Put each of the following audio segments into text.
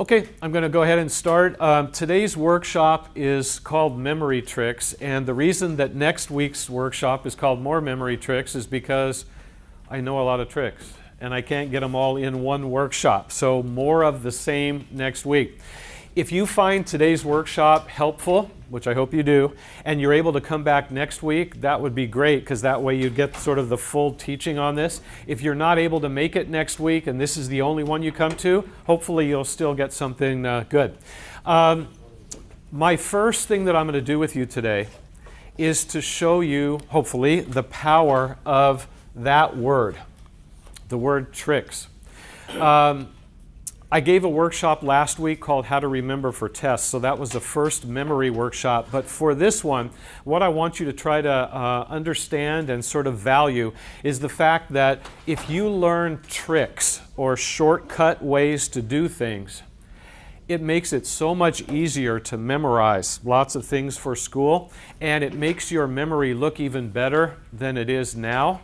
Okay, I'm going to go ahead and start. Today's workshop is called Memory Tricks, and the reason that next week's workshop is called More Memory Tricks is because I know a lot of tricks, and I can't get them all in one workshop. So more of the same next week. If you find today's workshop helpful, which I hope you do, and you're able to come back next week, that would be great, because that way you get sort of the full teaching on this. If you're not able to make it next week, and this is the only one you come to, hopefully you'll still get something good. My first thing that I'm going to do with you today is to show you, hopefully, the power of that word, the word tricks. I gave a workshop last week called How to Remember for Tests, so that was the first memory workshop. But for this one, what I want you to try to understand and sort of value is the fact that if you learn tricks or shortcut ways to do things, it makes it so much easier to memorize lots of things for school, and it makes your memory look even better than it is now.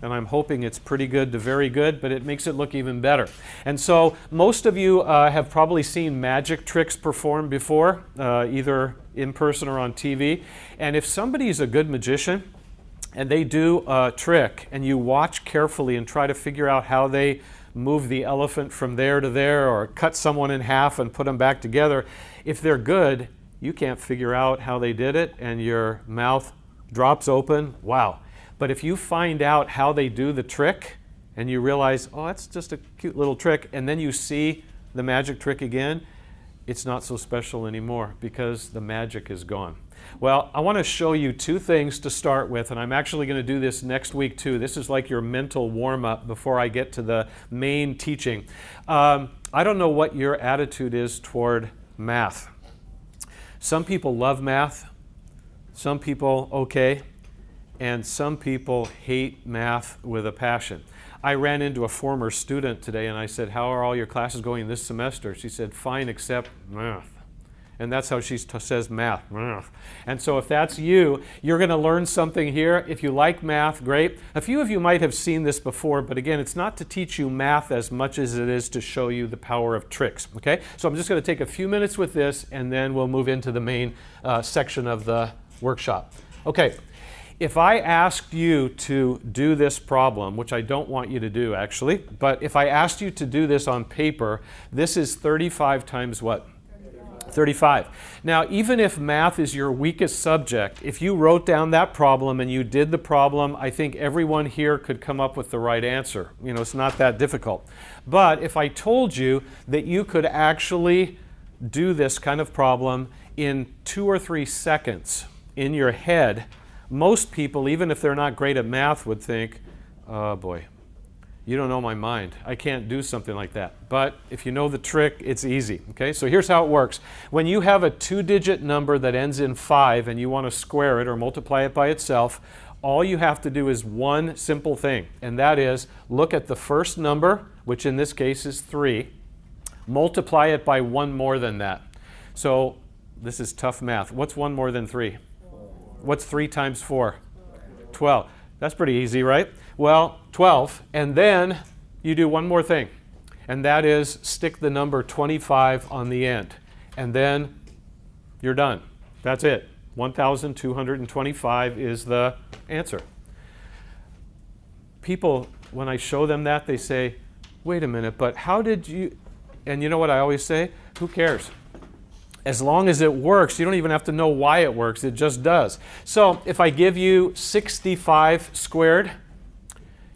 And I'm hoping it's pretty good to very good, but it makes it look even better. And so most of you have probably seen magic tricks performed before, either in person or on TV. And if somebody's a good magician and they do a trick and you watch carefully and try to figure out how they move the elephant from there to there or cut someone in half and put them back together, if they're good, you can't figure out how they did it and your mouth drops open. Wow. But if you find out how they do the trick and you realize, oh, that's just a cute little trick, and then you see the magic trick again, it's not so special anymore because the magic is gone. Well, I want to show you two things to start with, and I'm actually going to do this next week too. This is like your mental warm-up before I get to the main teaching. I don't know what your attitude is toward math. Some people love math, some people okay, and some people hate math with a passion. I ran into a former student today and I said, how are all your classes going this semester? She said, fine except math. And that's how she says math. And so if that's you, you're going to learn something here. If you like math, great. A few of you might have seen this before, but again, it's not to teach you math as much as it is to show you the power of tricks. Okay? So I'm just going to take a few minutes with this and then we'll move into the main section of the workshop. Okay. If I asked you to do this problem, which I don't want you to do actually, but if I asked you to do this on paper, this is 35 times what? 35. Now, even if math is your weakest subject, if you wrote down that problem and you did the problem, I think everyone here could come up with the right answer. You know, it's not that difficult. But if I told you that you could actually do this kind of problem in 2 or 3 seconds in your head, most people, even if they're not great at math, would think, oh boy, you don't know my mind. I can't do something like that. But if you know the trick, it's easy. Okay, so here's how it works. When you have a 2-digit number that ends in 5 and you want to square it or multiply it by itself, all you have to do is one simple thing, and that is look at the first number, which in this case is 3, multiply it by one more than that. So this is tough math. What's one more than 3? What's 3 times 4? 12. That's pretty easy, right? Well, 12. And then you do one more thing. And that is stick the number 25 on the end. And then you're done. That's it. 1,225 is the answer. People, when I show them that, they say, wait a minute, but how did you... And you know what I always say? Who cares? As long as it works, you don't even have to know why it works. It just does. So if I give you 65 squared,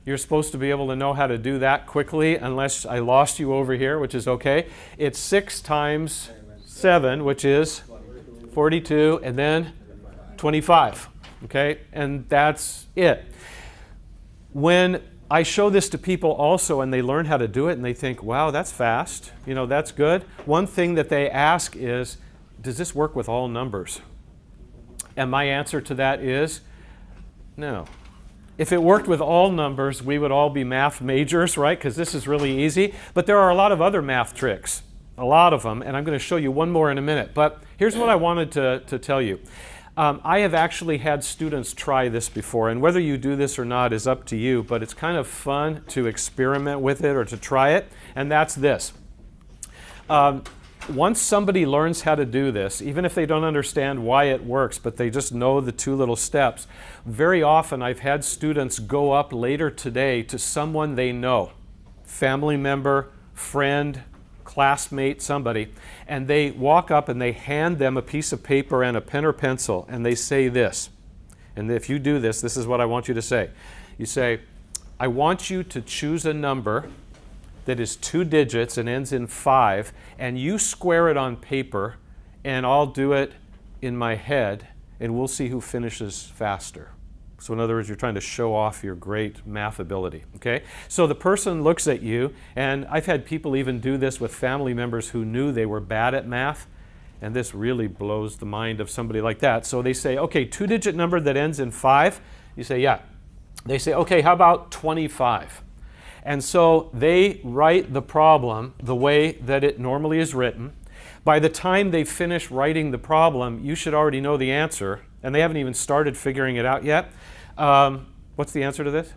you're supposed to be able to know how to do that quickly, unless I lost you over here, which is okay. It's 6 times 7, which is 42, and then 25. Okay? And that's it. When I show this to people also and they learn how to do it and they think, wow, that's fast, you know, that's good. One thing that they ask is, does this work with all numbers? And my answer to that is, no. If it worked with all numbers, we would all be math majors, right? Because this is really easy. But there are a lot of other math tricks, a lot of them, and I'm going to show you one more in a minute. But here's what I wanted to tell you. I have actually had students try this before, and whether you do this or not is up to you, but it's kind of fun to experiment with it or to try it, and that's this. once somebody learns how to do this, even if they don't understand why it works, but they just know the 2 little steps, very often I've had students go up later today to someone they know, family member, friend, classmate, somebody, and they walk up and they hand them a piece of paper and a pen or pencil, and they say this. And if you do this, this is what I want you to say. You say, I want you to choose a number that is 2 digits and ends in 5, and you square it on paper, and I'll do it in my head, and we'll see who finishes faster. So in other words, you're trying to show off your great math ability, okay? So the person looks at you, and I've had people even do this with family members who knew they were bad at math, and this really blows the mind of somebody like that. So they say, okay, 2-digit number that ends in 5. You say, yeah. They say, okay, how about 25? And so they write the problem the way that it normally is written. By the time they finish writing the problem, you should already know the answer, and they haven't even started figuring it out yet. What's the answer to this?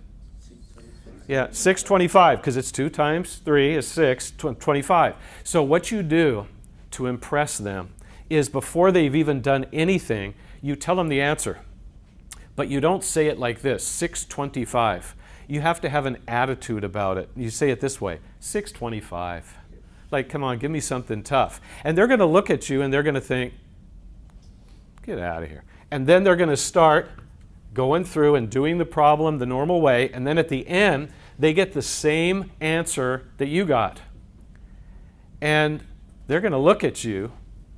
Yeah, 625, because it's 2 times 3 is 6, 25. So what you do to impress them is before they've even done anything, you tell them the answer. But you don't say it like this, 625. You have to have an attitude about it. You say it this way, 625. Like, come on, give me something tough. And they're going to look at you and they're going to think, get out of here. And then they're going to start going through and doing the problem the normal way. And then at the end, they get the same answer that you got. And they're going to look at you,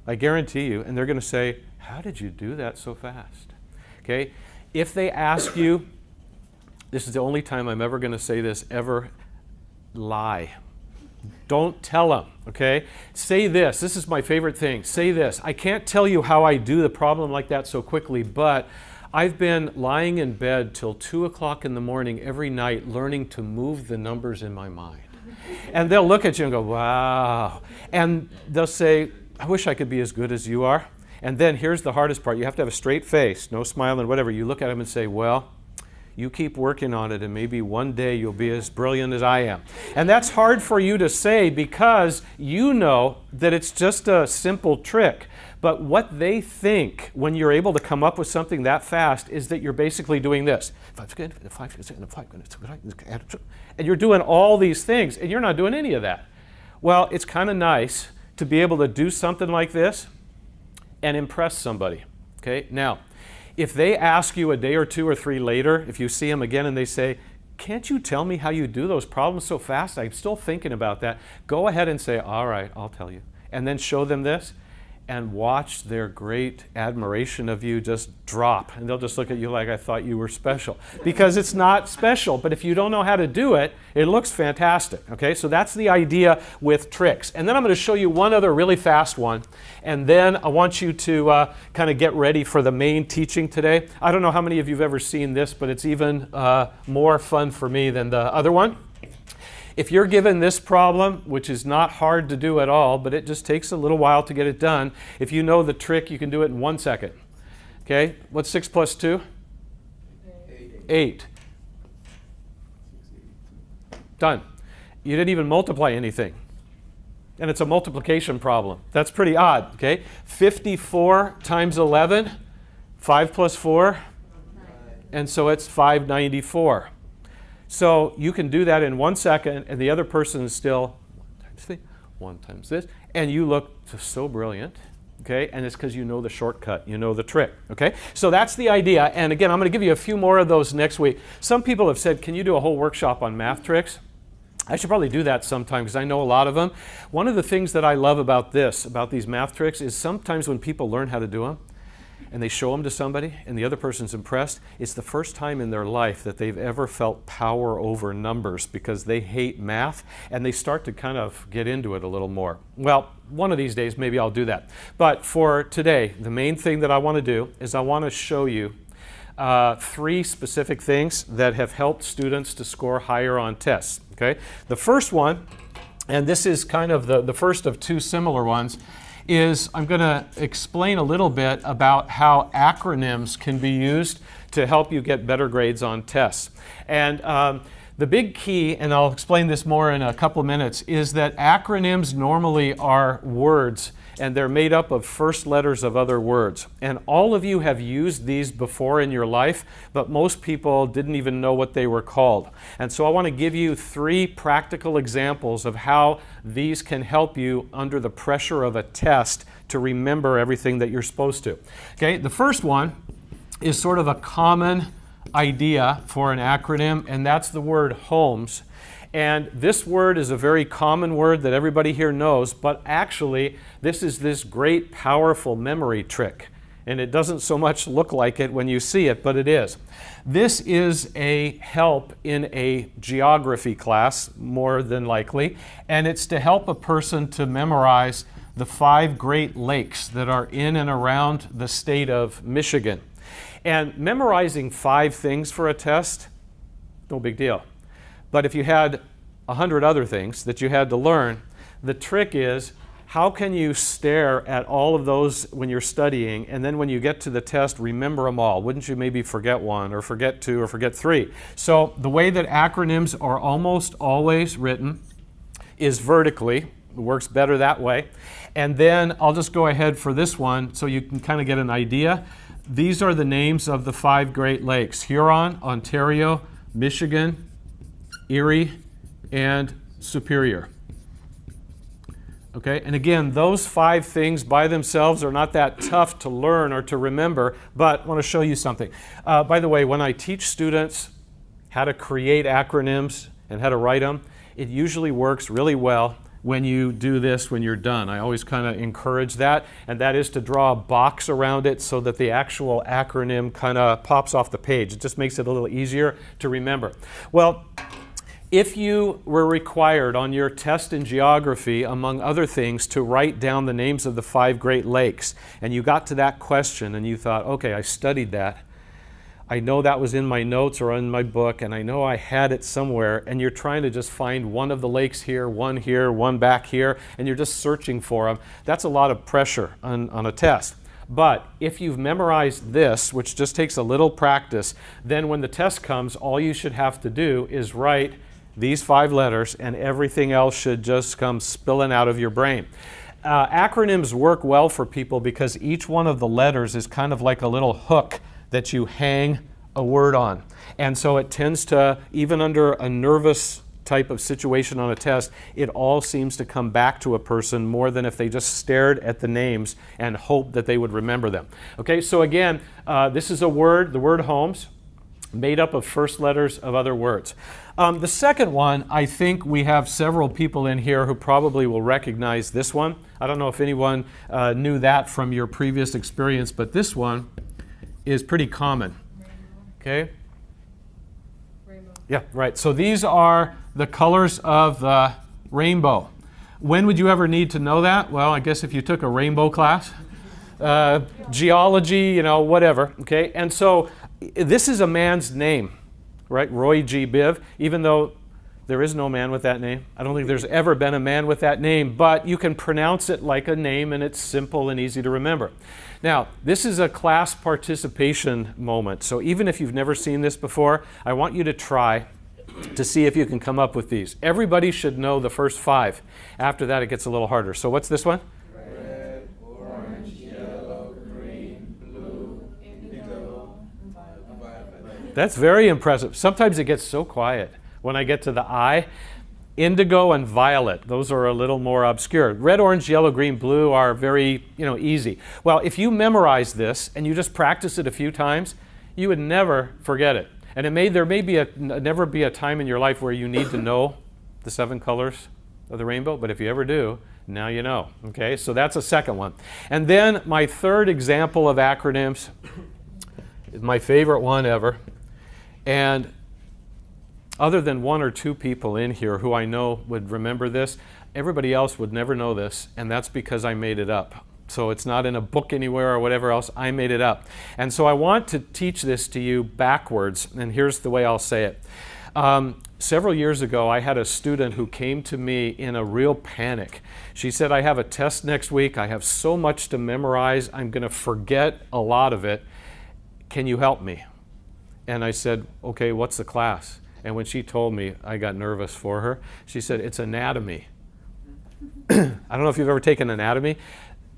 I guarantee you, and they're going to say, how did you do that so fast? Okay? If they ask you, this is the only time I'm ever going to say this, ever lie. Don't tell them, okay? Say this. This is my favorite thing. Say this. I can't tell you how I do the problem like that so quickly, but I've been lying in bed till 2 o'clock in the morning every night learning to move the numbers in my mind. And they'll look at you and go, wow. And they'll say, I wish I could be as good as you are. And then here's the hardest part. You have to have a straight face, no smile and whatever. You look at them and say, well, you keep working on it and maybe one day you'll be as brilliant as I am. And that's hard for you to say because you know that it's just a simple trick. But what they think when you're able to come up with something that fast is that you're basically doing this. And you're doing all these things and you're not doing any of that. Well, it's kind of nice to be able to do something like this and impress somebody. Okay? Now, if they ask you a day or 2 or 3 later, if you see them again and they say, can't you tell me how you do those problems so fast? I'm still thinking about that. Go ahead and say, all right, I'll tell you. And then show them this and watch their great admiration of you just drop. And they'll just look at you like, I thought you were special. Because it's not special, but if you don't know how to do it, it looks fantastic. Okay, so that's the idea with tricks. And then I'm going to show you one other really fast one. And then I want you to kind of get ready for the main teaching today. I don't know how many of you have ever seen this, but it's even more fun for me than the other one. If you're given this problem, which is not hard to do at all, but it just takes a little while to get it done, if you know the trick, you can do it in 1 second. Okay, what's 6 plus 2? 8. Done. You didn't even multiply anything. And it's a multiplication problem. That's pretty odd, okay? 54 times 11, 5 plus 4, and so it's 594. So you can do that in 1 second, and the other person is still 1 times 3, 1 times this, and you look so brilliant, okay? And it's because you know the shortcut, you know the trick, okay? So that's the idea, and again, I'm going to give you a few more of those next week. Some people have said, can you do a whole workshop on math tricks? I should probably do that sometime because I know a lot of them. One of the things that I love about these math tricks, is sometimes when people learn how to do them, and they show them to somebody and the other person's impressed, it's the first time in their life that they've ever felt power over numbers because they hate math and they start to kind of get into it a little more. Well, one of these days maybe I'll do that. But for today, the main thing that I want to do is I want to show you 3 specific things that have helped students to score higher on tests. Okay? The first one, and this is kind of the first of 2 similar ones, is I'm going to explain a little bit about how acronyms can be used to help you get better grades on tests. And The big key, and I'll explain this more in a couple minutes, is that acronyms normally are words, and they're made up of first letters of other words. And all of you have used these before in your life, but most people didn't even know what they were called. And so I want to give you 3 practical examples of how these can help you under the pressure of a test to remember everything that you're supposed to. Okay, the first one is sort of a common idea for an acronym, and that's the word HOMES. And this word is a very common word that everybody here knows, but actually this is this great powerful memory trick. And it doesn't so much look like it when you see it, but it is. This is a help in a geography class, more than likely, and it's to help a person to memorize the 5 Great Lakes that are in and around the state of Michigan. And memorizing 5 things for a test, no big deal. But if you had 100 other things that you had to learn, the trick is, how can you stare at all of those when you're studying, and then when you get to the test, remember them all? Wouldn't you maybe forget 1 or forget 2 or forget 3? So the way that acronyms are almost always written is vertically. It works better that way. And then I'll just go ahead for this one so you can kind of get an idea. These are the names of the 5 Great Lakes: Huron, Ontario, Michigan, Erie, and Superior. Okay, and again, those 5 things by themselves are not that tough to learn or to remember, but I want to show you something. By the way, when I teach students how to create acronyms and how to write them, it usually works really well when you do this when you're done. I always kind of encourage that, and that is to draw a box around it so that the actual acronym kind of pops off the page. It just makes it a little easier to remember. Well, if you were required on your test in geography, among other things, to write down the names of the 5 Great Lakes, and you got to that question and you thought, okay, I studied that, I know that was in my notes or in my book, and I know I had it somewhere, and you're trying to just find one of the lakes here, one back here, and you're just searching for them. That's a lot of pressure on a test. But if you've memorized this, which just takes a little practice, then when the test comes, all you should have to do is write these 5 letters, and everything else should just come spilling out of your brain. Acronyms work well for people because each one of the letters is kind of like a little hook that you hang a word on. And so it tends to, even under a nervous type of situation on a test, it all seems to come back to a person more than if they just stared at the names and hoped that they would remember them. Okay, so again, this is a word, the word HOMES, made up of first letters of other words. The second one, I think we have several people in here who probably will recognize this one. I don't know if anyone knew that from your previous experience, but this one is pretty common. Okay? Rainbow. Yeah, right. So these are the colors of the rainbow. When would you ever need to know that? Well, I guess if you took a rainbow class. Geology, you know, whatever. Okay? And so this is a man's name, right? Roy G. Biv, even though there is no man with that name. I don't think there's ever been a man with that name, but you can pronounce it like a name, and it's simple and easy to remember. Now, this is a class participation moment, so even if you've never seen this before, I want you to try to see if you can come up with these. Everybody should know the first 5. After that, it gets a little harder. So what's this one? Red, orange, yellow, green, blue, indigo, violet. That's very impressive. Sometimes it gets so quiet when I get to the I. Indigo and violet, those are a little more obscure. Red, orange, yellow, green, blue are very, easy. Well, if you memorize this and you just practice it a few times, you would never forget it. And there may never be a time in your life where you need to know the 7 colors of the rainbow, but if you ever do, now you know. Okay, so that's a second one. And then my third example of acronyms is my favorite one ever. And other than 1 or 2 people in here who I know would remember this, everybody else would never know this, and that's because I made it up. So it's not in a book anywhere or whatever else, I made it up. And so I want to teach this to you backwards, and here's the way I'll say it. Several years ago, I had a student who came to me in a real panic. She said, I have a test next week, I have so much to memorize, I'm going to forget a lot of it. Can you help me? And I said, okay, what's the class? And when she told me, I got nervous for her. She said, it's anatomy. I don't know if you've ever taken anatomy.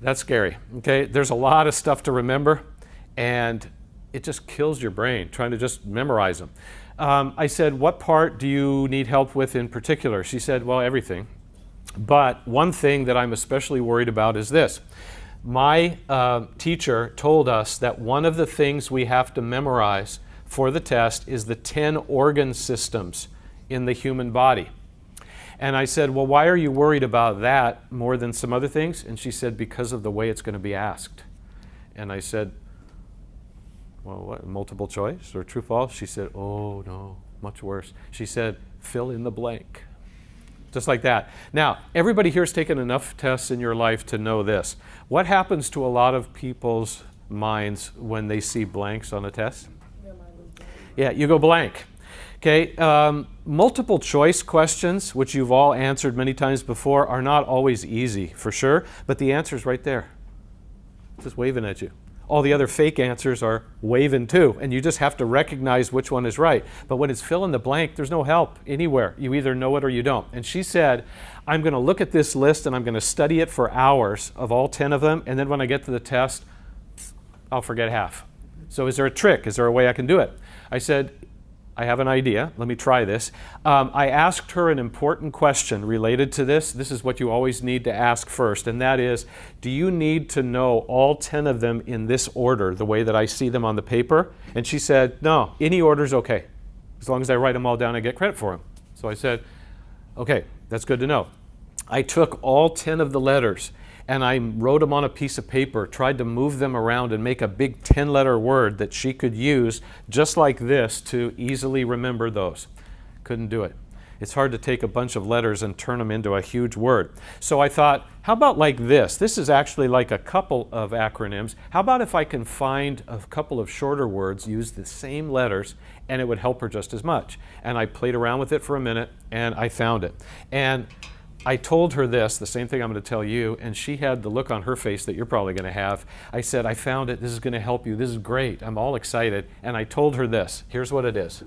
That's scary, okay? There's a lot of stuff to remember, and it just kills your brain trying to just memorize them. I said, what part do you need help with in particular? She said, well, everything. But one thing that I'm especially worried about is this. My teacher told us that one of the things we have to memorize for the test is the 10 organ systems in the human body. And I said, well, why are you worried about that more than some other things? And she said, because of the way it's going to be asked. And I said, well, what, multiple choice or true, false? She said, oh, no, much worse. She said, fill in the blank. Just like that. Now, everybody here has taken enough tests in your life to know this. What happens to a lot of people's minds when they see blanks on a test? Yeah, you go blank. Okay, multiple choice questions, which you've all answered many times before, are not always easy, for sure, but the answer's right there. It's just waving at you. All the other fake answers are waving too, and you just have to recognize which one is right. But when it's fill in the blank, there's no help anywhere. You either know it or you don't. And she said, I'm going to look at this list and I'm going to study it for hours of all 10 of them, and then when I get to the test, I'll forget half. So is there a trick? Is there a way I can do it? I said, I have an idea. Let me try this. I asked her an important question related to this. This is what you always need to ask first, and that is, do you need to know all 10 of them in this order, the way that I see them on the paper? And she said, no, any order is okay, as long as I write them all down and get credit for them. So I said, okay, that's good to know. I took all 10 of the letters and I wrote them on a piece of paper, tried to move them around and make a big 10-letter word that she could use just like this to easily remember those. Couldn't do it. It's hard to take a bunch of letters and turn them into a huge word. So I thought, how about like this? This is actually like a couple of acronyms. How about if I can find a couple of shorter words, use the same letters, and it would help her just as much. And I played around with it for a minute, and I found it. And I told her this, the same thing I'm going to tell you, and she had the look on her face that you're probably going to have. I said, I found it. This is going to help you. This is great. I'm all excited. And I told her this. Here's what it is.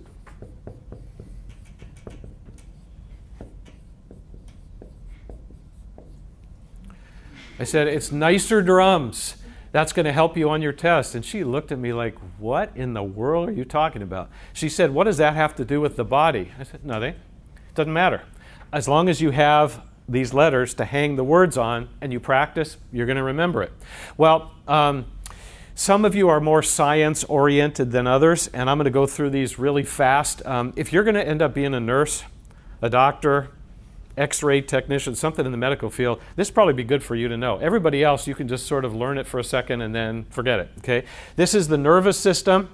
I said, it's nicer drums. That's going to help you on your test. And she looked at me like, what in the world are you talking about? She said, what does that have to do with the body? I said, nothing. It doesn't matter. As long as you have these letters to hang the words on and you practice, you're going to remember it. Well, some of you are more science-oriented than others, and I'm going to go through these really fast. If you're going to end up being a nurse, a doctor, X-ray technician, something in the medical field, this would probably be good for you to know. Everybody else, you can just sort of learn it for a second and then forget it. Okay? This is the nervous system.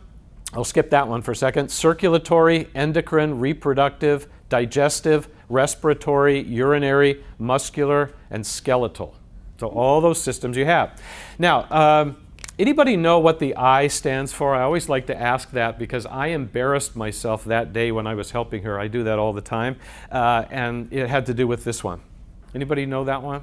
I'll skip that one for a second. Circulatory, endocrine, reproductive, digestive, respiratory, urinary, muscular, and skeletal. So all those systems you have. Now, anybody know what the I stands for? I always like to ask that because I embarrassed myself that day when I was helping her. I do that all the time. And it had to do with this one. Anybody know that one?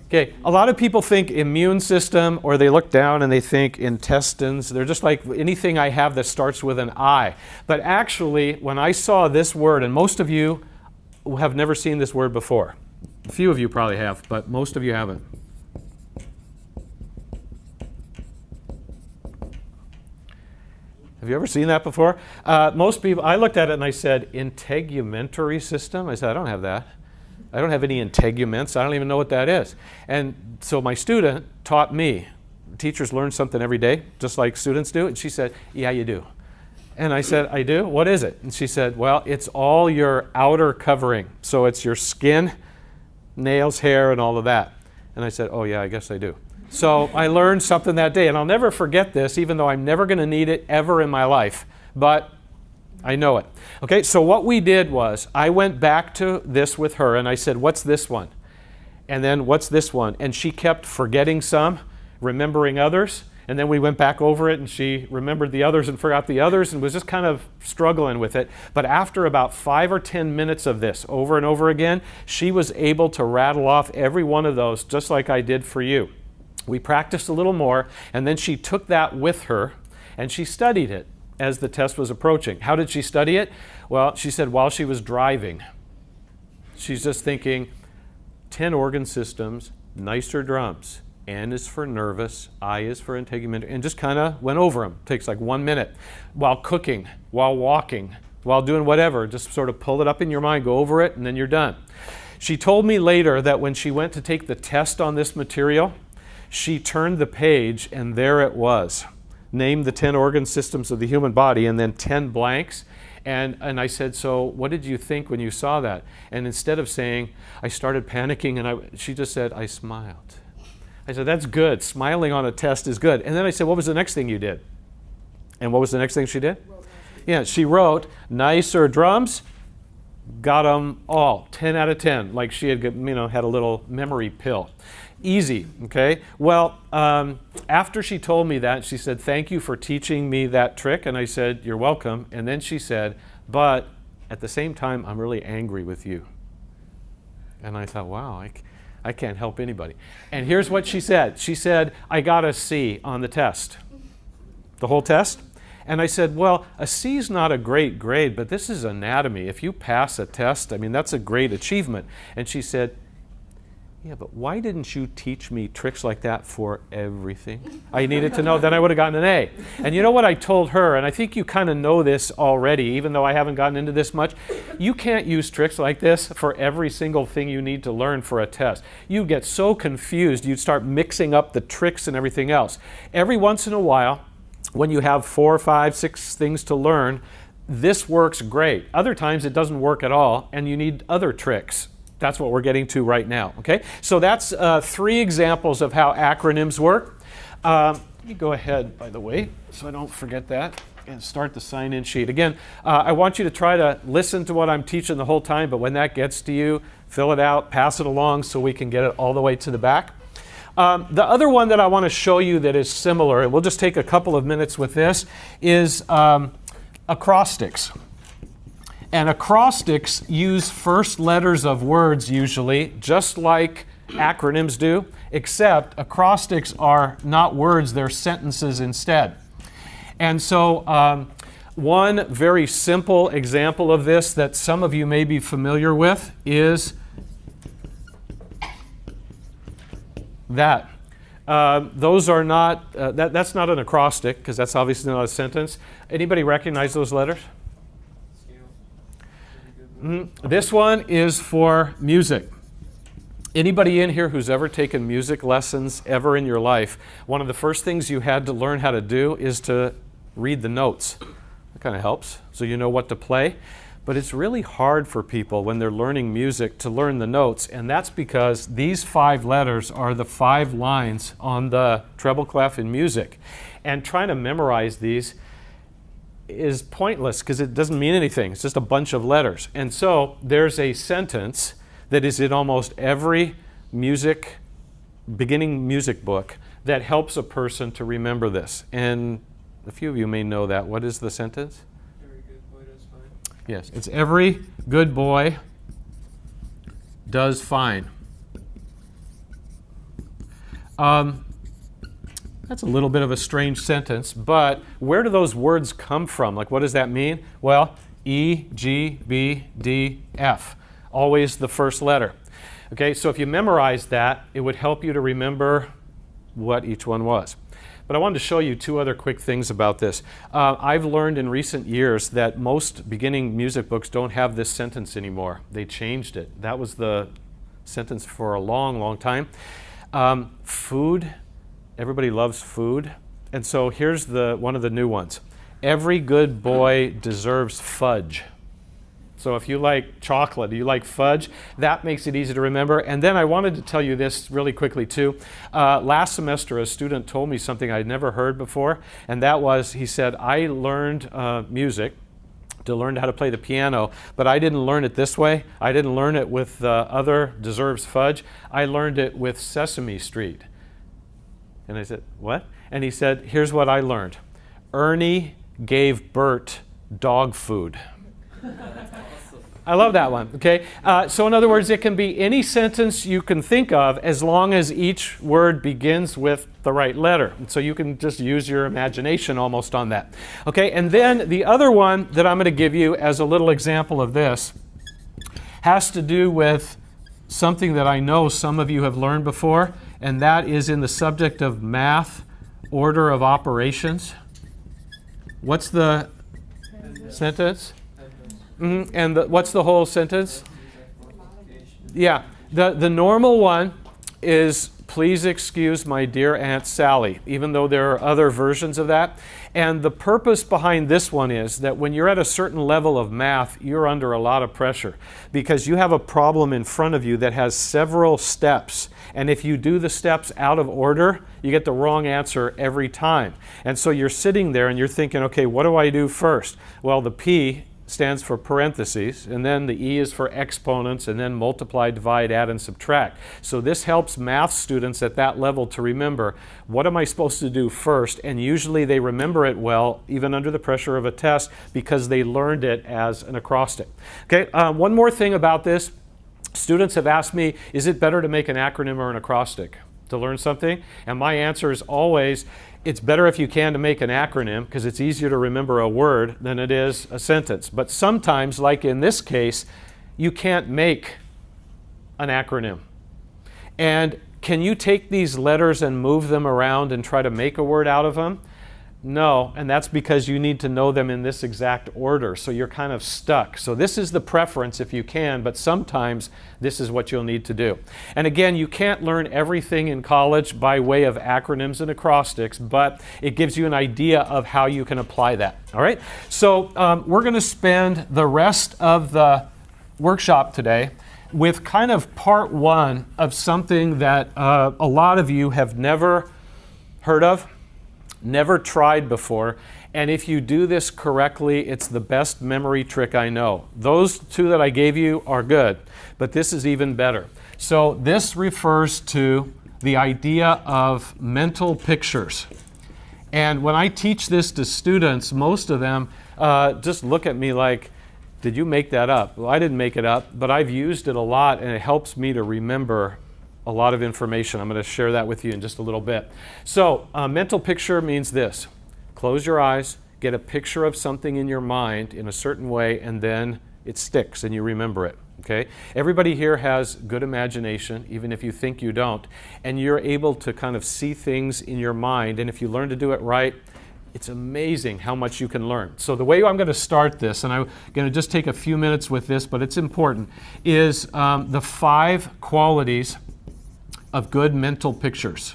Okay, a lot of people think immune system, or they look down and they think intestines. They're just like anything I have that starts with an I. But actually, when I saw this word, and most of you have never seen this word before. A few of you probably have, but most of you haven't. Have you ever seen that before? Most people, I looked at it and I said, integumentary system? I said, I don't have that. I don't have any integuments. I don't even know what that is. And so my student taught me. Teachers learn something every day, just like students do. And she said, yeah, you do. And I said, I do? What is it? And she said, well, it's all your outer covering. So it's your skin, nails, hair, and all of that. And I said, oh, yeah, I guess I do. So I learned something that day. And I'll never forget this, even though I'm never going to need it ever in my life. But I know it. Okay, so what we did was I went back to this with her and I said, what's this one? And then what's this one? And she kept forgetting some, remembering others. And then we went back over it and she remembered the others and forgot the others and was just kind of struggling with it. But after about 5 or 10 minutes of this over and over again, she was able to rattle off every one of those just like I did for you. We practiced a little more and then she took that with her and she studied it as the test was approaching. How did she study it? Well, she said while she was driving. She's just thinking, 10 organ systems, nicer drums. N is for nervous, I is for integumentary, and just kind of went over them. Takes like 1 minute. While cooking, while walking, while doing whatever, just sort of pull it up in your mind, go over it, and then you're done. She told me later that when she went to take the test on this material, she turned the page and there it was. Named the 10 organ systems of the human body and then 10 blanks. And I said, so what did you think when you saw that? And instead of saying, I started panicking, and she just said, I smiled. I said, that's good. Smiling on a test is good. And then I said, what was the next thing you did? And what was the next thing she did? Yeah, she wrote, nicer drums, got them all, 10 out of 10, like she had, had a little memory pill. Easy, okay? Well, after she told me that, she said, thank you for teaching me that trick. And I said, you're welcome. And then she said, but at the same time, I'm really angry with you. And I thought, wow, I can't help anybody. And here's what she said. She said, I got a C on the test. The whole test? And I said, well, a C is not a great grade, but this is anatomy. If you pass a test, I mean, that's a great achievement. And she said, yeah, but why didn't you teach me tricks like that for everything? I needed to know, then I would have gotten an A. And you know what I told her, and I think you kind of know this already, even though I haven't gotten into this much, you can't use tricks like this for every single thing you need to learn for a test. You get so confused, you start mixing up the tricks and everything else. Every once in a while, when you have 4, 5, 6 things to learn, this works great. Other times it doesn't work at all, and you need other tricks. That's what we're getting to right now, okay? So that's 3 examples of how acronyms work. Let me go ahead, by the way, so I don't forget that, and start the sign-in sheet. Again, I want you to try to listen to what I'm teaching the whole time, but when that gets to you, fill it out, pass it along so we can get it all the way to the back. The other one that I want to show you that is similar, and we'll just take a couple of minutes with this, is acrostics. And acrostics use first letters of words usually, just like acronyms do, except acrostics are not words, they're sentences instead. And so one very simple example of this that some of you may be familiar with is that. Those are not, that's not an acrostic, because that's obviously not a sentence. Anybody recognize those letters? This one is for music. Anybody in here who's ever taken music lessons ever in your life, one of the first things you had to learn how to do is to read the notes. That kind of helps, so you know what to play. But it's really hard for people when they're learning music to learn the notes, and that's because these 5 letters are the 5 lines on the treble clef in music. And trying to memorize these is pointless because it doesn't mean anything. It's just a bunch of letters. And so there's a sentence that is in almost every beginning music book that helps a person to remember this. And a few of you may know that. What is the sentence? Every good boy does fine. Yes, it's every good boy does fine. That's a little bit of a strange sentence, but where do those words come from? Like, what does that mean? Well, E, G, B, D, F. Always the first letter. Okay, so if you memorize that, it would help you to remember what each one was. But I wanted to show you 2 other quick things about this. I've learned in recent years that most beginning music books don't have this sentence anymore. They changed it. That was the sentence for a long, long time. Food. Everybody loves food. And so here's one of the new ones. Every good boy deserves fudge. So if you like chocolate, you like fudge, that makes it easy to remember. And then I wanted to tell you this really quickly too. Last semester, a student told me something I'd never heard before, and that was, he said, I learned music to learn how to play the piano, but I didn't learn it this way. I didn't learn it with other deserves fudge. I learned it with Sesame Street. And I said, what? And he said, here's what I learned. Ernie gave Bert dog food. I love that one. Okay. So in other words, it can be any sentence you can think of as long as each word begins with the right letter. And so you can just use your imagination almost on that. Okay. And then the other one that I'm going to give you as a little example of this has to do with something that I know some of you have learned before, and that is in the subject of math, order of operations. What's the sentence? And what's the whole sentence? Yeah, the normal one is, please excuse my dear Aunt Sally, even though there are other versions of that. And the purpose behind this one is that when you're at a certain level of math, you're under a lot of pressure because you have a problem in front of you that has several steps. And if you do the steps out of order, you get the wrong answer every time. And so you're sitting there and you're thinking, okay, what do I do first? Well, the P stands for parentheses, and then the E is for exponents, and then multiply, divide, add, and subtract. So this helps math students at that level to remember, what am I supposed to do first? And usually they remember it well, even under the pressure of a test, because they learned it as an acrostic. Okay, one more thing about this. Students have asked me, is it better to make an acronym or an acrostic to learn something? And my answer is always, it's better if you can to make an acronym because it's easier to remember a word than it is a sentence. But sometimes, like in this case, you can't make an acronym. And can you take these letters and move them around and try to make a word out of them? No, and that's because you need to know them in this exact order, so you're kind of stuck. So this is the preference if you can, but sometimes this is what you'll need to do. And again, you can't learn everything in college by way of acronyms and acrostics, but it gives you an idea of how you can apply that. All right? So we're going to spend the rest of the workshop today with kind of part one of something that a lot of you have never heard of, never tried before, and if you do this correctly, it's the best memory trick I know. Those two that I gave you are good, but this is even better. So this refers to the idea of mental pictures. And when I teach this to students, most of them just look at me like, did you make that up? Well, I didn't make it up, but I've used it a lot, and it helps me to remember a lot of information. I'm going to share that with you in just a little bit. So mental picture means this. Close your eyes, get a picture of something in your mind in a certain way, and then it sticks and you remember it. Okay? Everybody here has good imagination, even if you think you don't, and you're able to kind of see things in your mind, and if you learn to do it right, it's amazing how much you can learn. So the way I'm going to start this, and I'm going to just take a few minutes with this, but it's important, is the 5 qualities of good mental pictures.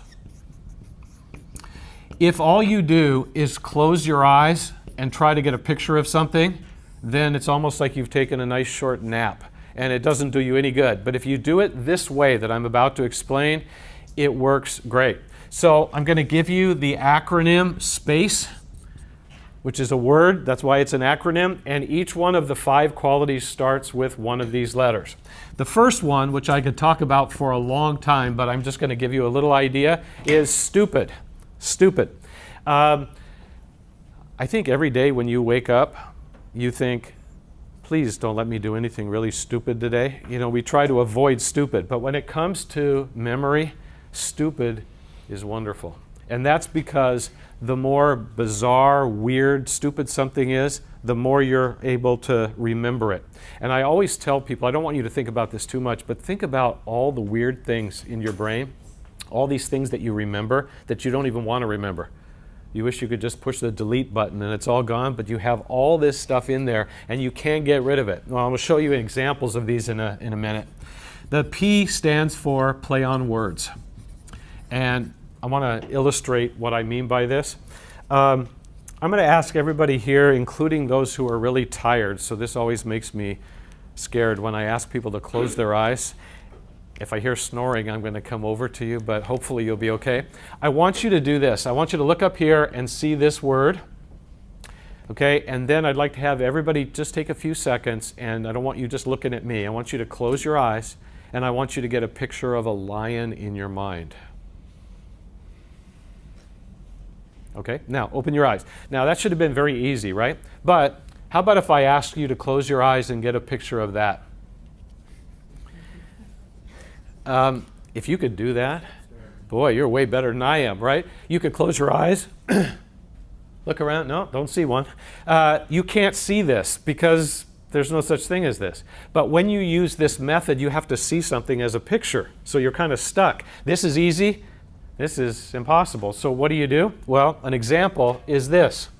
If all you do is close your eyes and try to get a picture of something, then it's almost like you've taken a nice short nap, and it doesn't do you any good. But if you do it this way that I'm about to explain, it works great. So I'm going to give you the acronym SPACE, which is a word. That's why it's an acronym. And each one of the 5 qualities starts with one of these letters. The first one, which I could talk about for a long time, but I'm just going to give you a little idea, is stupid. Stupid. I think every day when you wake up, you think, please don't let me do anything really stupid today. You know, we try to avoid stupid. But when it comes to memory, stupid is wonderful. And that's because the more bizarre, weird, stupid something is, the more you're able to remember it. And I always tell people, I don't want you to think about this too much, but think about all the weird things in your brain, all these things that you remember that you don't even want to remember. You wish you could just push the delete button and it's all gone, but you have all this stuff in there and you can't get rid of it. Well, I'm going to show you examples of these in a minute. The P stands for play on words. And I want to illustrate what I mean by this. I'm going to ask everybody here, including those who are really tired, so this always makes me scared when I ask people to close their eyes. If I hear snoring, I'm going to come over to you, but hopefully you'll be okay. I want you to do this. I want you to look up here and see this word. Okay, and then I'd like to have everybody just take a few seconds, and I don't want you just looking at me. I want you to close your eyes, and I want you to get a picture of a lion in your mind. Okay, now open your eyes. Now that should have been very easy, right? But How about if I ask you to close your eyes and get a picture of that? If you could do that, boy, you're way better than I am, right? You could close your eyes, look around. No, don't see one. You can't see this because there's no such thing as this. But when you use this method, you have to see something as a picture. So you're kind of stuck. This is easy. This is impossible. So what do? Well, an example is this.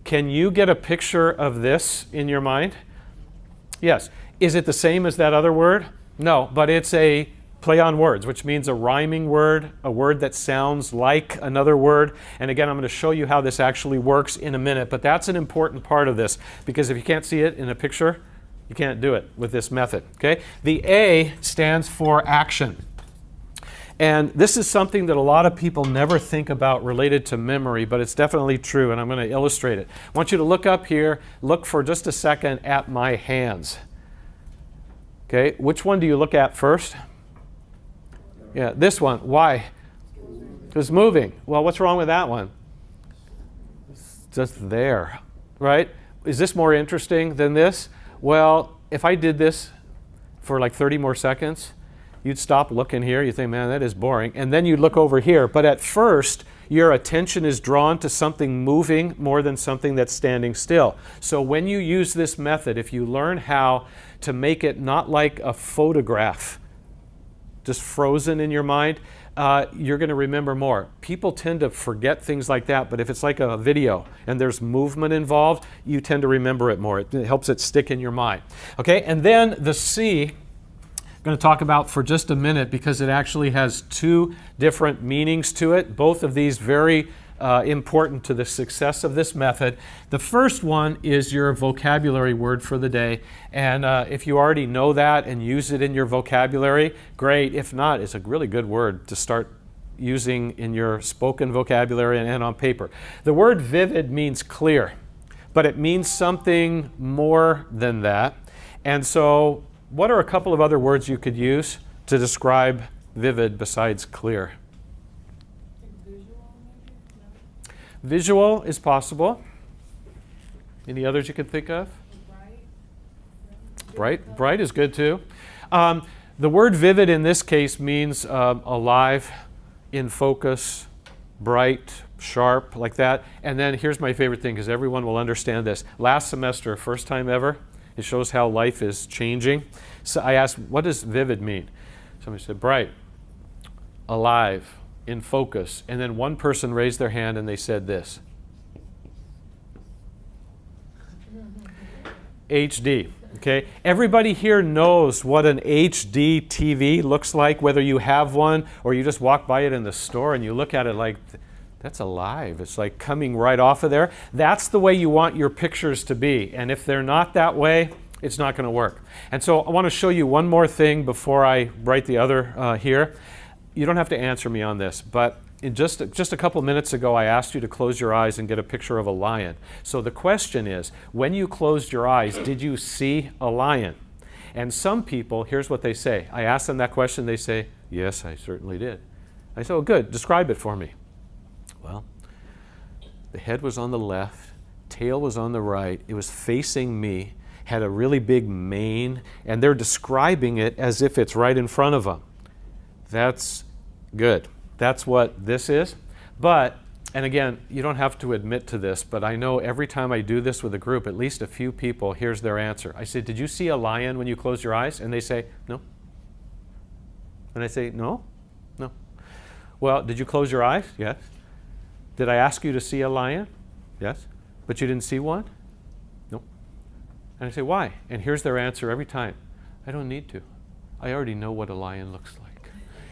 Can you get a picture of this in your mind? Yes. Is it the same as that other word? No, but it's a play on words, which means a rhyming word, a word that sounds like another word. And again, I'm going to show you how this actually works in a minute, but that's an important part of this, because if you can't see it in a picture, you can't do it with this method. Okay? The A stands for action. And this is something that a lot of people never think about related to memory, but it's definitely true, and I'm going to illustrate it. I want you to look up here, look for just a second at my hands. Okay, which one do you look at first? Yeah, this one. Why? It's moving. Well, what's wrong with that one? It's just there, right? Is this more interesting than this? Well, if I did this for like 30 more seconds, you'd stop looking here. You think, man, that is boring. And then you'd look over here. But at first, your attention is drawn to something moving more than something that's standing still. So when you use this method, if you learn how to make it not like a photograph, just frozen in your mind, you're going to remember more. People tend to forget things like that, but if it's like a video and there's movement involved, you tend to remember it more. It helps it stick in your mind. Okay, and then the C, I'm going to talk about for just a minute because it actually has two different meanings to it, both of these very important to the success of this method. The first one is your vocabulary word for the day, and if you already know that and use it in your vocabulary, great. If not, it's a really good word to start using in your spoken vocabulary and on paper. The word vivid means clear, but it means something more than that. And so what are a couple of other words you could use to describe vivid besides clear? Visual is possible. Any others you can think of? Bright is good too. The word vivid in this case means alive, in focus, bright, sharp, like that. And then here's my favorite thing, because everyone will understand this. Last semester, first time ever, it shows how life is changing. So I asked, what does vivid mean? Somebody said bright, alive, in focus. And then one person raised their hand and they said this. HD. Okay? Everybody here knows what an HD TV looks like, whether you have one or you just walk by it in the store and you look at it like, that's alive. It's like coming right off of there. That's the way you want your pictures to be. And if they're not that way, it's not going to work. And so I want to show you one more thing before I write the other here. You don't have to answer me on this, but in just a couple minutes ago, I asked you to close your eyes and get a picture of a lion. So the question is, when you closed your eyes, did you see a lion? And some people, here's what they say. I ask them that question, they say, yes, I certainly did. I said, oh, good, describe it for me. Well, the head was on the left, tail was on the right, it was facing me, had a really big mane, and they're describing it as if it's right in front of them. That's good. That's what this is. But, and again, you don't have to admit to this, but I know every time I do this with a group, at least a few people, here's their answer. I say, did you see a lion when you closed your eyes? And they say, no. And I say, no? No. Well, did you close your eyes? Yes. Did I ask you to see a lion? Yes. But you didn't see one? No. And I say, why? And here's their answer every time. I don't need to. I already know what a lion looks like.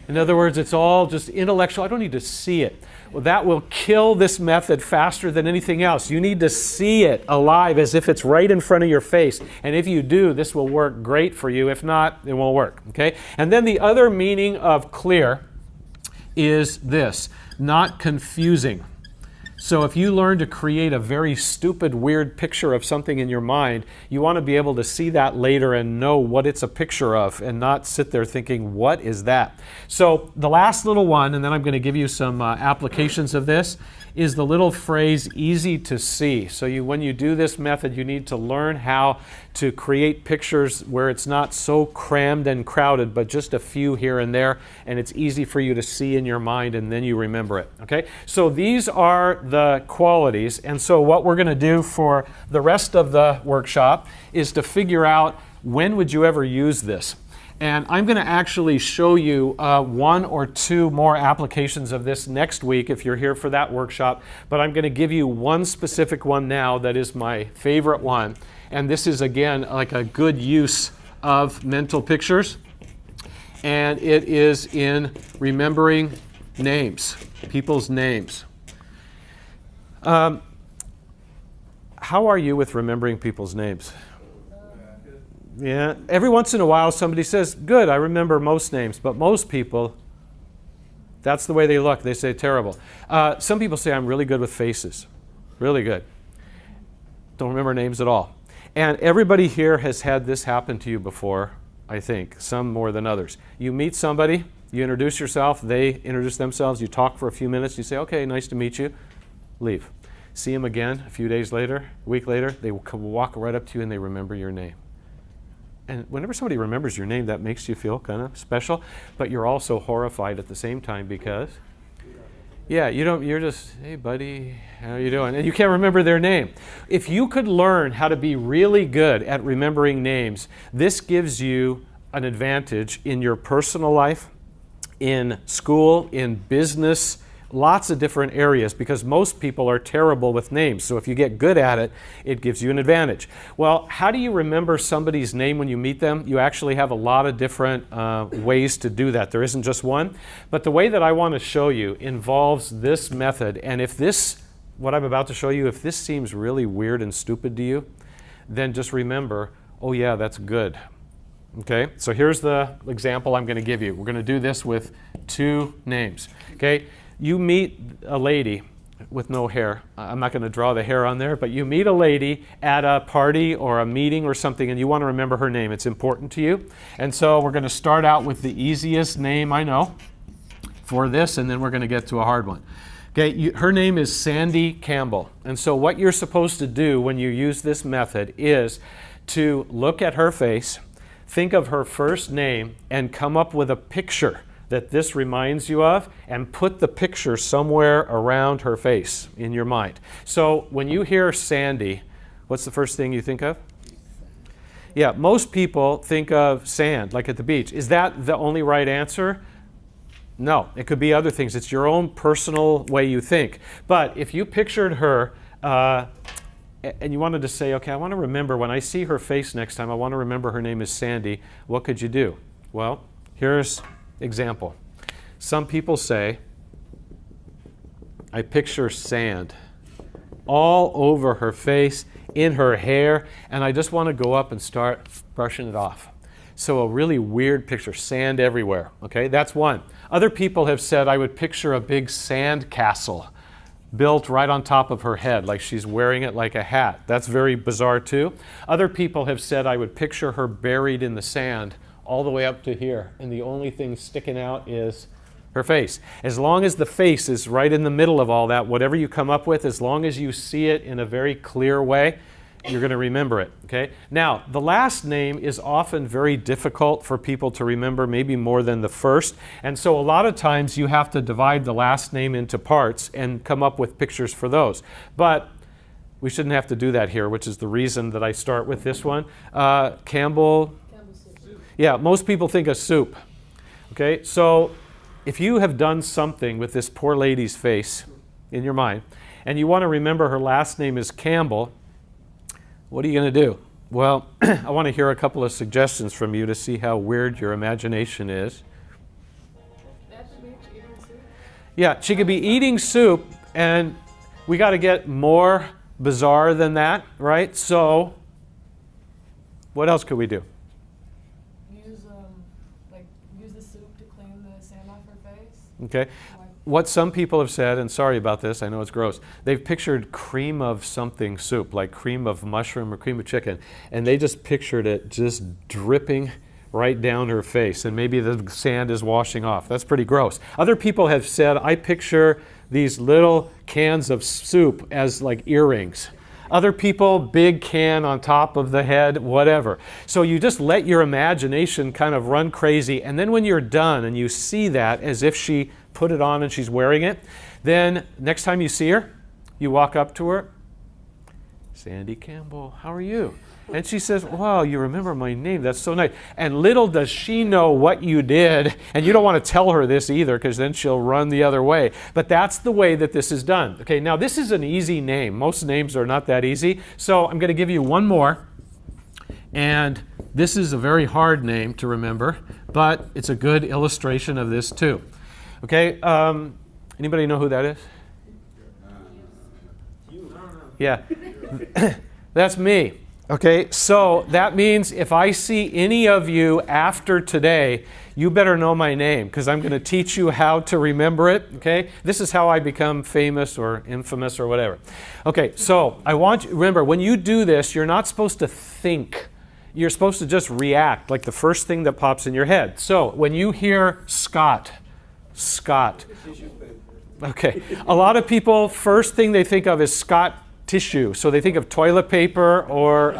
In other words, it's all just intellectual. I don't need to see it. Well, that will kill this method faster than anything else. You need to see it alive as if it's right in front of your face. And if you do, this will work great for you. If not, it won't work. Okay? And then the other meaning of clear is this, not confusing. So if you learn to create a very stupid, weird picture of something in your mind, you want to be able to see that later and know what it's a picture of and not sit there thinking, what is that? So the last little one, and then I'm going to give you some applications of this, is the little phrase easy to see. So when you do this method, you need to learn how to create pictures where it's not so crammed and crowded, but just a few here and there, and it's easy for you to see in your mind, and then you remember it. Okay? So these are the qualities, and so what we're going to do for the rest of the workshop is to figure out when would you ever use this. And I'm going to actually show you one or two more applications of this next week if you're here for that workshop. But I'm going to give you one specific one now that is my favorite one. And this is, again, like a good use of mental pictures. And it is in remembering names, people's names. How are you with remembering people's names? Yeah, every once in a while somebody says, good, I remember most names, but most people, that's the way they look. They say terrible. Some people say I'm really good with faces. Really good. Don't remember names at all. And everybody here has had this happen to you before, I think, some more than others. You meet somebody, you introduce yourself, they introduce themselves, you talk for a few minutes, you say, okay, nice to meet you, leave. See them again a few days later, a week later, they will walk right up to you and they remember your name. And whenever somebody remembers your name, that makes you feel kind of special, but you're also horrified at the same time because, yeah, you're just, hey buddy, how are you doing? And you can't remember their name. If you could learn how to be really good at remembering names, this gives you an advantage in your personal life, in school, in business, lots of different areas, because most people are terrible with names. So if you get good at it, it gives you an advantage. Well, how do you remember somebody's name when you meet them? You actually have a lot of different ways to do that. There isn't just one. But the way that I want to show you involves this method. And if this, what I'm about to show you, if this seems really weird and stupid to you, then just remember, oh yeah, that's good. Okay, so here's the example I'm going to give you. We're going to do this with two names. Okay. You meet a lady with no hair. I'm not going to draw the hair on there, but you meet a lady at a party or a meeting or something, and you want to remember her name. It's important to you. And so we're going to start out with the easiest name I know for this, and then we're going to get to a hard one. Okay, her name is Sandy Campbell. And so what you're supposed to do when you use this method is to look at her face, think of her first name, and come up with a picture that this reminds you of, and put the picture somewhere around her face in your mind. So when you hear Sandy, what's the first thing you think of? Yeah, most people think of sand, like at the beach. Is that the only right answer? No, it could be other things. It's your own personal way you think. But if you pictured her and you wanted to say, okay, I want to remember when I see her face next time, I want to remember her name is Sandy, what could you do? Well, here's example. Some people say, I picture sand all over her face, in her hair, and I just want to go up and start brushing it off. So a really weird picture, sand everywhere. Okay, that's one. Other people have said I would picture a big sand castle built right on top of her head, like she's wearing it like a hat. That's very bizarre too. Other people have said I would picture her buried in the sand all the way up to here, and the only thing sticking out is her face. As long as the face is right in the middle of all that, whatever you come up with, as long as you see it in a very clear way, you're going to remember it. Okay? Now, the last name is often very difficult for people to remember, maybe more than the first, and so a lot of times you have to divide the last name into parts and come up with pictures for those. But we shouldn't have to do that here, which is the reason that I start with this one. Campbell. Yeah, most people think of soup. Okay, so if you have done something with this poor lady's face in your mind, and you want to remember her last name is Campbell, what are you going to do? Well, I want to hear a couple of suggestions from you to see how weird your imagination is. Yeah, she could be eating soup, and we got to get more bizarre than that, right? So, what else could we do? Use the soup to clean the sand off her face. Okay. Wipe what some people have said, and sorry about this, I know it's gross, they've pictured cream of something soup, like cream of mushroom or cream of chicken, and they just pictured it just dripping right down her face, and maybe the sand is washing off. That's pretty gross. Other people have said, I picture these little cans of soup as like earrings. Other people, big can on top of the head, whatever. So you just let your imagination kind of run crazy, and then when you're done and you see that as if she put it on and she's wearing it, then next time you see her, you walk up to her, Sandy Campbell, how are you? And she says, wow, you remember my name. That's so nice. And little does she know what you did. And you don't want to tell her this either, because then she'll run the other way. But that's the way that this is done. Okay, now this is an easy name. Most names are not that easy. So I'm going to give you one more. And this is a very hard name to remember, but it's a good illustration of this too. Okay, anybody know who that is? Yeah, that's me. Okay, so that means if I see any of you after today, you better know my name, because I'm going to teach you how to remember it. Okay, this is how I become famous or infamous or whatever. Okay, so I want you, remember, when you do this, you're not supposed to think. You're supposed to just react, like the first thing that pops in your head. So when you hear Scott, okay, a lot of people, first thing they think of is Scott tissue. So they think of toilet paper or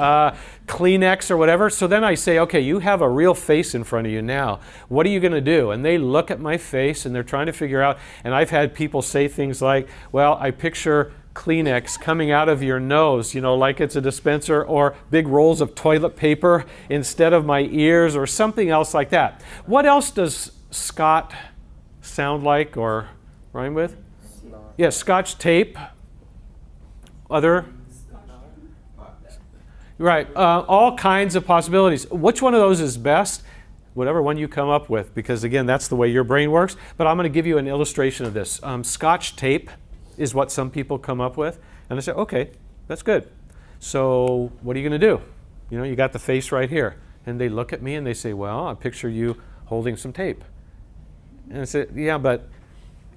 Kleenex or whatever. So then I say, okay, you have a real face in front of you now. What are you going to do? And they look at my face and they're trying to figure out. And I've had people say things like, well, I picture Kleenex coming out of your nose, you know, like it's a dispenser, or big rolls of toilet paper instead of my ears, or something else like that. What else does Scott sound like or rhyme with? Yeah, Scotch tape. Other? Right, all kinds of possibilities. Which one of those is best? Whatever one you come up with, because again, that's the way your brain works. But I'm going to give you an illustration of this. Scotch tape is what some people come up with. And I say, okay, that's good. So what are you going to do? You know, you got the face right here. And they look at me and they say, well, I picture you holding some tape. And I say, yeah, but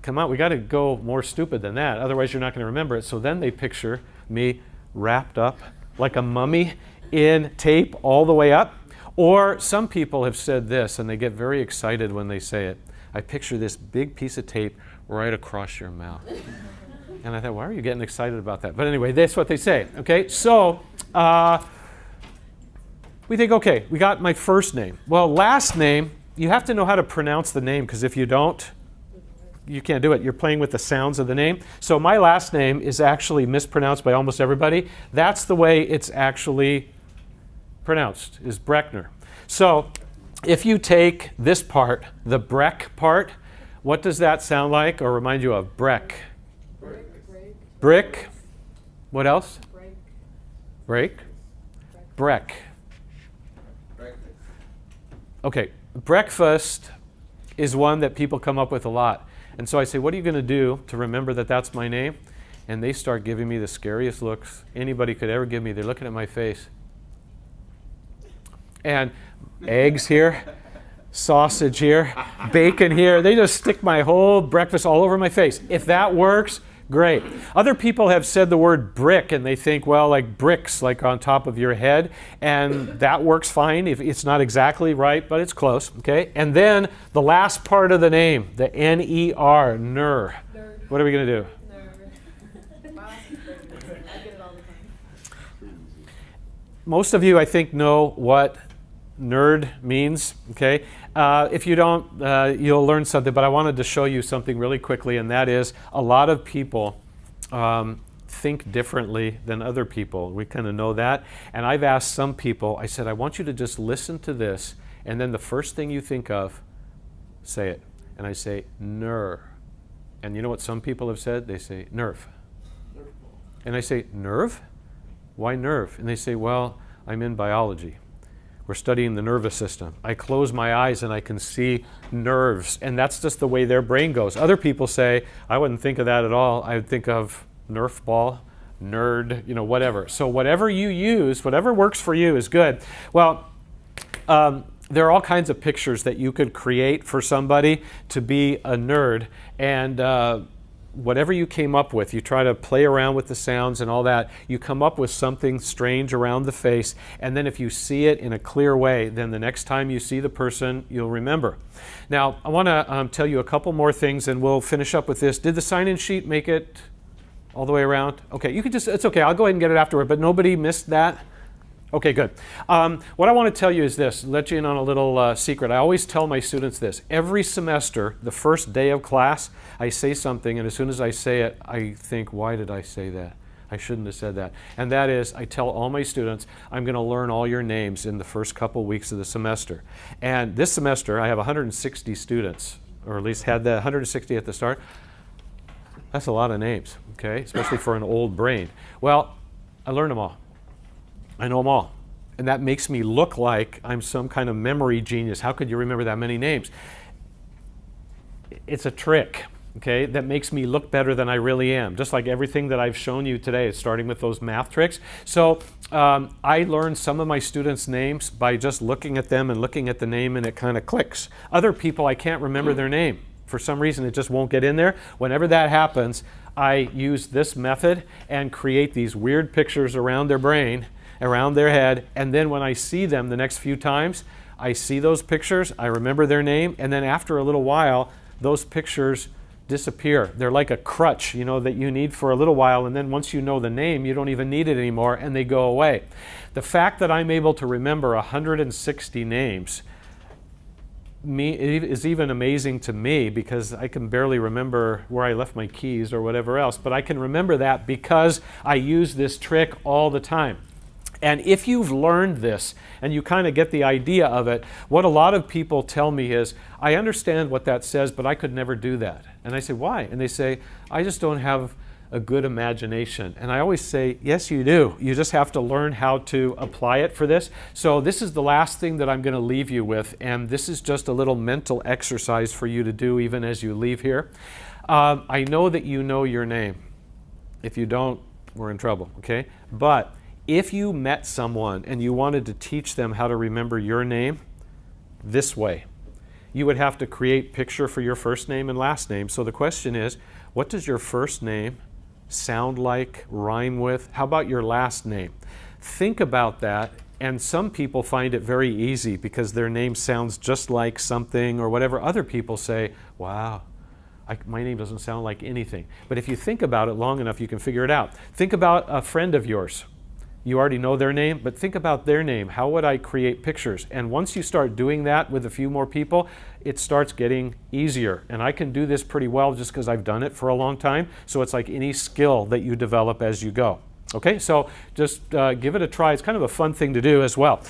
come on, we got to go more stupid than that. Otherwise, you're not going to remember it. So then they picture me wrapped up like a mummy in tape all the way up. Or some people have said this, and they get very excited when they say it. I picture this big piece of tape right across your mouth. And I thought, why are you getting excited about that? But anyway, that's what they say. Okay, so we think, okay, we got my first name. Well, last name, you have to know how to pronounce the name, because if you don't, you can't do it. You're playing with the sounds of the name. So my last name is actually mispronounced by almost everybody. That's the way it's actually pronounced, is Breckner. So if you take this part, the Breck part, what does that sound like or remind you of? Breck. Brick. What else? Break. Breck. Okay, breakfast is one that people come up with a lot. And so I say, what are you going to do to remember that that's my name? And they start giving me the scariest looks anybody could ever give me. They're looking at my face. And eggs here, sausage here, bacon here. They just stick my whole breakfast all over my face. If that works, great. Other people have said the word brick, and they think, well, like bricks, like on top of your head. And that works fine. If it's not exactly right, but it's close. Okay. And then the last part of the name, the N-E-R, ner. Nerd. What are we going to do? Nerd. I get it all the time. Most of you, I think, know what nerd means. Okay. If you don't, you'll learn something, but I wanted to show you something really quickly, and that is a lot of people think differently than other people. We kind of know that. And I've asked some people, I said, I want you to just listen to this, and then the first thing you think of, say it. And I say, ner. And you know what some people have said? They say, nerve. And I say, nerve? Why nerve? And they say, well, I'm in biology. We're studying the nervous system. I close my eyes and I can see nerves, and that's just the way their brain goes. Other people say, I wouldn't think of that at all. I would think of Nerf ball, nerd, you know, whatever. So whatever you use, whatever works for you is good. Well, there are all kinds of pictures that you could create for somebody to be a nerd, and whatever you came up with, you try to play around with the sounds and all that, you come up with something strange around the face, and then if you see it in a clear way, then the next time you see the person, you'll remember. Now, I want to tell you a couple more things, and we'll finish up with this. Did the sign-in sheet make it all the way around? Okay, you can just, it's okay, I'll go ahead and get it afterward, but nobody missed that? Okay, good. What I want to tell you is this, let you in on a little secret. I always tell my students this. Every semester, the first day of class, I say something, and as soon as I say it, I think, why did I say that? I shouldn't have said that. And that is, I tell all my students, I'm going to learn all your names in the first couple weeks of the semester. And this semester, I have 160 students, or at least had the 160 at the start. That's a lot of names, okay, especially for an old brain. Well, I learned them all. I know them all. And that makes me look like I'm some kind of memory genius. How could you remember that many names? It's a trick, okay, that makes me look better than I really am. Just like everything that I've shown you today, starting with those math tricks. So I learned some of my students' names by just looking at them and looking at the name, and it kind of clicks. Other people, I can't remember their name. For some reason, it just won't get in there. Whenever that happens, I use this method and create these weird pictures around their brain, around their head, and then when I see them the next few times, I see those pictures, I remember their name, and then after a little while, those pictures disappear. They're like a crutch, you know, that you need for a little while, and then once you know the name, you don't even need it anymore, and they go away. The fact that I'm able to remember 160 names is even amazing to me, because I can barely remember where I left my keys or whatever else, but I can remember that because I use this trick all the time. And if you've learned this and you kind of get the idea of it, what a lot of people tell me is, I understand what that says, but I could never do that. And I say, why? And they say, I just don't have a good imagination. And I always say, yes, you do. You just have to learn how to apply it for this. So this is the last thing that I'm going to leave you with, and this is just a little mental exercise for you to do even as you leave here. I know that you know your name. If you don't, we're in trouble, okay? But if you met someone and you wanted to teach them how to remember your name this way, you would have to create picture for your first name and last name. So the question is, what does your first name sound like, rhyme with? How about your last name? Think about that, and some people find it very easy because their name sounds just like something or whatever. Other people say, wow, my name doesn't sound like anything. But if you think about it long enough, you can figure it out. Think about a friend of yours. You already know their name, but think about their name. How would I create pictures? And once you start doing that with a few more people, it starts getting easier. And I can do this pretty well just because I've done it for a long time. So it's like any skill that you develop as you go. Okay, so just give it a try. It's kind of a fun thing to do as well.